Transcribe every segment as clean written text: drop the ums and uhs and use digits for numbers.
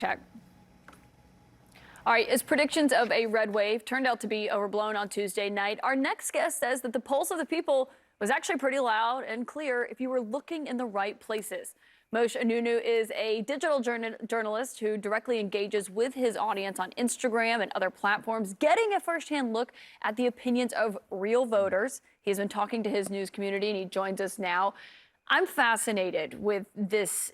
Check. All right, as predictions of a red wave turned out to be overblown on Tuesday night, our next guest says that the pulse of the people was actually pretty loud and clear if you were looking in the right places. Mosheh Oinounou is a digital journalist who directly engages with his audience on Instagram and other platforms, getting a firsthand look at the opinions of real voters. He's been talking to his news community, and he joins us now. I'm fascinated with this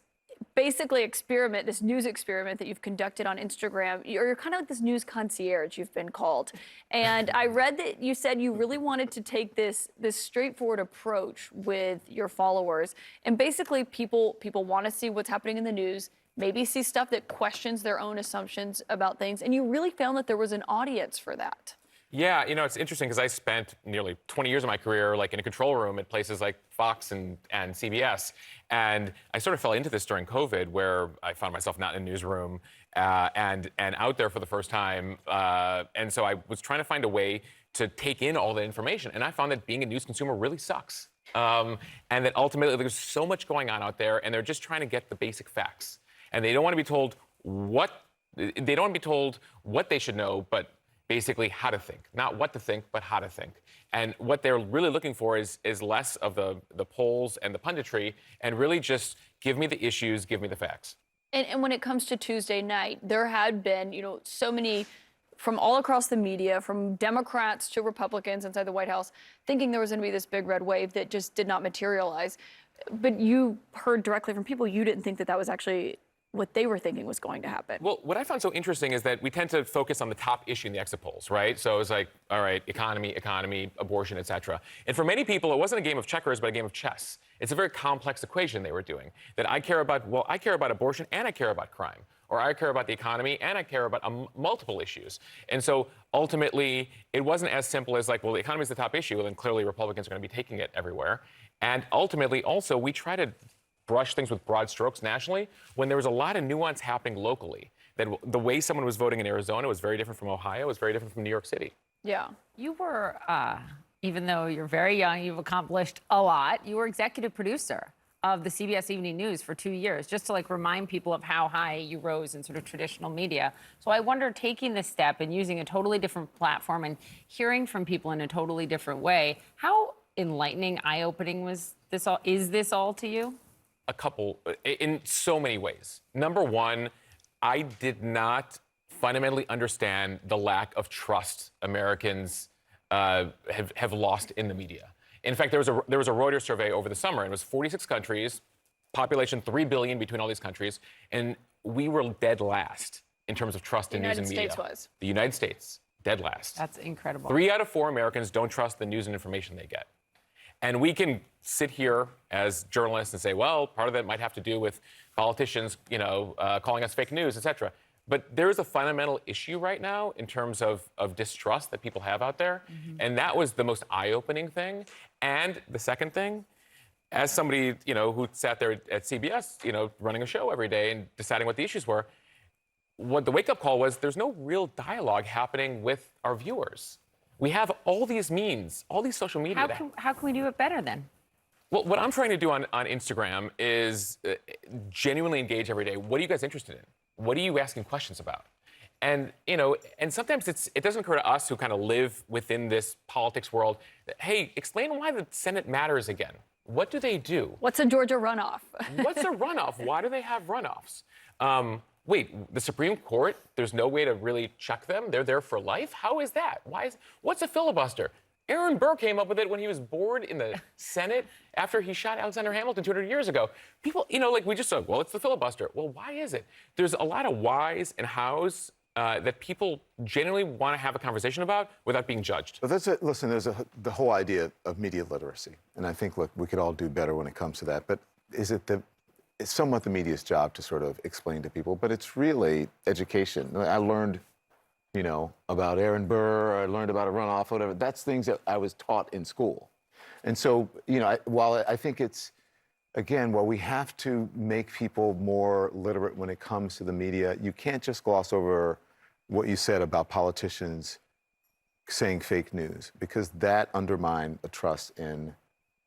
basically experiment, this news experiment that you've conducted on Instagram. You're kind of like this news concierge, you've been called. And I read that you said you really wanted to take this straightforward approach with your followers. And basically people want to see what's happening in the news, maybe see stuff that questions their own assumptions about things. And you really found that there was an audience for that. Yeah, it's interesting because I spent nearly 20 years of my career like in a control room at places like Fox and CBS. And I sort of fell into this during COVID, where I found myself not in a newsroom and out there for the first time. And so I was trying to find a way to take in all the information. And I found that being a news consumer really sucks. And that ultimately there's so much going on out there, and they're just trying to get the basic facts. And they don't want to be told what they should know, but basically how to think. Not what to think, but how to think. And what they're really looking for is less of the polls and the punditry, and really just give me the issues, give me the facts. And when it comes to Tuesday night, there had been, so many from all across the media, from Democrats to Republicans inside the White House, thinking there was going to be this big red wave that just did not materialize. But you heard directly from people, you didn't think that that was actually what they were thinking was going to happen. Well, what I found so interesting is that we tend to focus on the top issue in the exit polls, right? So it's like, all right, economy, abortion, etc. And for many people, it wasn't a game of checkers, but a game of chess. It's a very complex equation they were doing. That I care about abortion and I care about crime. Or I care about the economy and I care about multiple issues. And so ultimately, it wasn't as simple as like, well, the economy is the top issue, well, then clearly Republicans are going to be taking it everywhere. And ultimately, also, we try to brush things with broad strokes nationally when there was a lot of nuance happening locally. That the way someone was voting in Arizona was very different from Ohio, was very different from New York City. Yeah. You were, even though you're very young, you've accomplished a lot. You were executive producer of the CBS Evening News for 2 years, just to remind people of how high you rose in sort of traditional media. So I wonder, taking this step and using a totally different platform and hearing from people in a totally different way, how enlightening, eye-opening is this all to you? A couple, in so many ways. Number one, I did not fundamentally understand the lack of trust Americans have lost in the media. In fact, there was a Reuters survey over the summer, and it was 46 countries, population 3 billion between all these countries, and we were dead last in terms of trust in news and media. The United States was. The United States, dead last. That's incredible. 3 out of 4 Americans don't trust the news and information they get. And we can sit here as journalists and say, well, part of that might have to do with politicians, calling us fake news, et cetera. But there is a fundamental issue right now in terms of distrust that people have out there. Mm-hmm. And that was the most eye-opening thing. And the second thing, as somebody, who sat there at CBS, running a show every day and deciding what the issues were, what the wake-up call was, there's no real dialogue happening with our viewers. We have all these means, all these social media. How can we do it better then? Well, what I'm trying to do on Instagram is genuinely engage every day. What are you guys interested in? What are you asking questions about? And, and sometimes it doesn't occur to us who kind of live within this politics world that, hey, explain why the Senate matters again. What do they do? What's a Georgia runoff? What's a runoff? Why do they have runoffs? Wait, the Supreme Court, there's no way to really check them? They're there for life? How is that? What's a filibuster? Aaron Burr came up with it when he was bored in the Senate after he shot Alexander Hamilton 200 years ago. People, we just said, well, it's the filibuster. Well, why is it? There's a lot of whys and hows that people genuinely want to have a conversation about without being judged. But the whole idea of media literacy. And I think, look, we could all do better when it comes to that. But it's somewhat the media's job to sort of explain to people, but it's really education. I learned, about Aaron Burr, I learned about a runoff, whatever. That's things that I was taught in school. And so, while I think while we have to make people more literate when it comes to the media, you can't just gloss over what you said about politicians saying fake news, because that undermined a trust in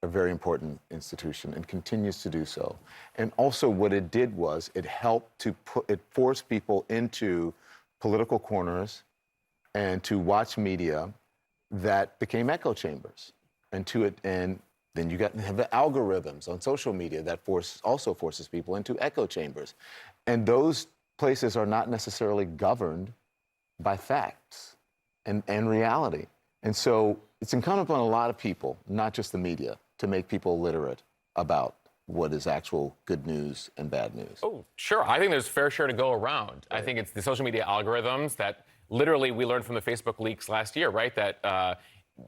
a very important institution and continues to do so. And also what it did was it helped to it forced people into political corners and to watch media that became echo chambers. And then you have the algorithms on social media that also forces people into echo chambers. And those places are not necessarily governed by facts and reality. And so it's incumbent upon a lot of people, not just the media, to make people literate about what is actual good news and bad news. Oh, sure. I think there's fair share to go around. Right. I think it's the social media algorithms that literally we learned from the Facebook leaks last year, right? That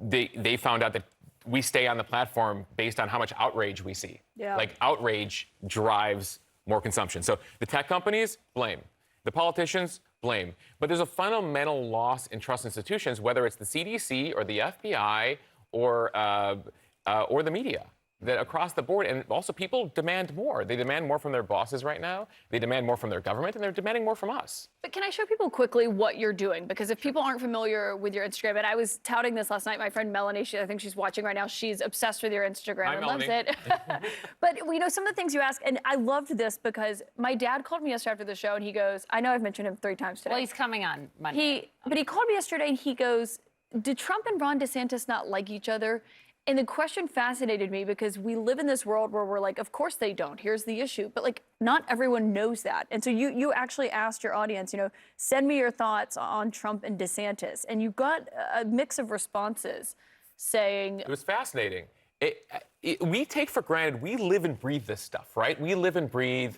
they found out that we stay on the platform based on how much outrage we see. Yeah. Like outrage drives more consumption. So the tech companies, blame. The politicians, blame. But there's a fundamental loss in trust institutions, whether it's the CDC or the FBI or the media, that across the board. And also people demand more. They demand more from their bosses right now. They demand more from their government, and they're demanding more from us. But can I show people quickly what you're doing? Because if people aren't familiar with your Instagram, and I was touting this last night, my friend Melanie, I think she's watching right now, she's obsessed with your Instagram Hi, and Melanie. loves it. But some of the things you ask, and I loved this because my dad called me yesterday after the show, and he goes, I know I've mentioned him 3 times today. Well, he's coming on Monday. But he called me yesterday, and he goes, did Trump and Ron DeSantis not like each other? And the question fascinated me because we live in this world where we're like, of course they don't. Here's the issue. But like, not everyone knows that. And so you actually asked your audience, send me your thoughts on Trump and DeSantis. And you got a mix of responses saying. It was fascinating. We take for granted, we live and breathe this stuff, right? We live and breathe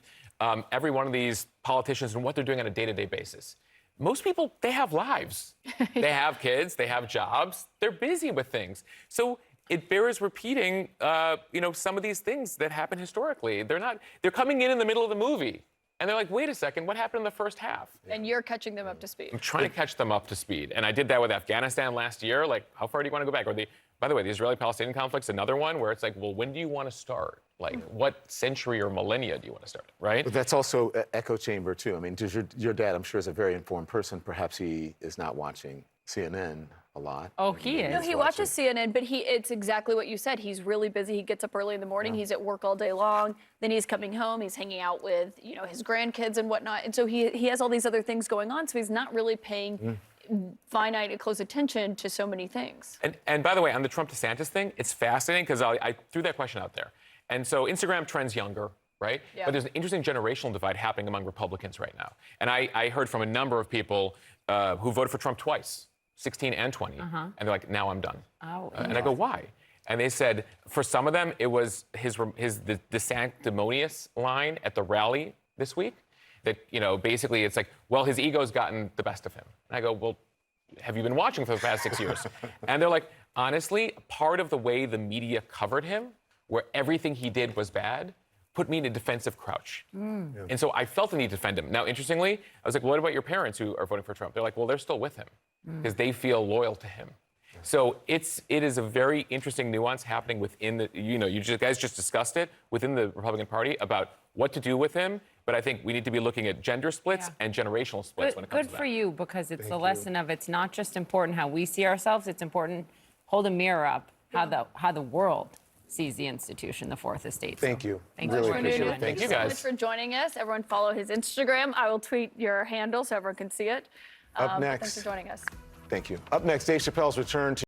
every one of these politicians and what they're doing on a day-to-day basis. Most people, they have lives. They have kids, they have jobs, they're busy with things. So it bears repeating, some of these things that happen historically. They're coming in the middle of the movie. And they're like, wait a second, what happened in the first half? And you're catching them up to speed. I'm trying to catch them up to speed. And I did that with Afghanistan last year. Like, how far do you want to go back? Or by the way, the Israeli-Palestinian conflict's another one where it's like, well, when do you want to start? Like, what century or millennia do you want to start, right? But that's also echo chamber, too. I mean, does your dad, I'm sure, is a very informed person. Perhaps he is not watching CNN a lot. Oh, he is. No, he watches CNN, but it's exactly what you said. He's really busy. He gets up early in the morning. Yeah. He's at work all day long. Then he's coming home. He's hanging out with, his grandkids and whatnot. And so he has all these other things going on. So he's not really paying finite and close attention to so many things. And by the way, on the Trump DeSantis thing, it's fascinating because I threw that question out there. And so Instagram trends younger, right? Yeah. But there's an interesting generational divide happening among Republicans right now. And I heard from a number of people who voted for Trump twice. 16 and 20, and they're like, now I'm done. Oh, and I go, why? And they said, for some of them, it was the sanctimonious line at the rally this week. That basically it's like, well, his ego's gotten the best of him. And I go, well, have you been watching for the past 6 years? And they're like, honestly, part of the way the media covered him, where everything he did was bad, put me in a defensive crouch. Yeah. And so I felt the need to defend him. Now, interestingly, I was like, well, what about your parents who are voting for Trump? They're like, well, they're still with him because they feel loyal to him. So it is a very interesting nuance happening within the, you guys just discussed it, within the Republican Party about what to do with him. But I think we need to be looking at gender splits and generational splits when it comes to that. Good for you, because it's a lesson of it's not just important how we see ourselves, it's important, hold a mirror up, how the world sees the institution, the fourth estate. Thank you. Thank really you. appreciate it. Thank you so guys. much for joining us. Everyone follow his Instagram. I will tweet your handle so everyone can see it. Up next. Thanks for joining us. Thank you. Up next, Dave Chappelle's return to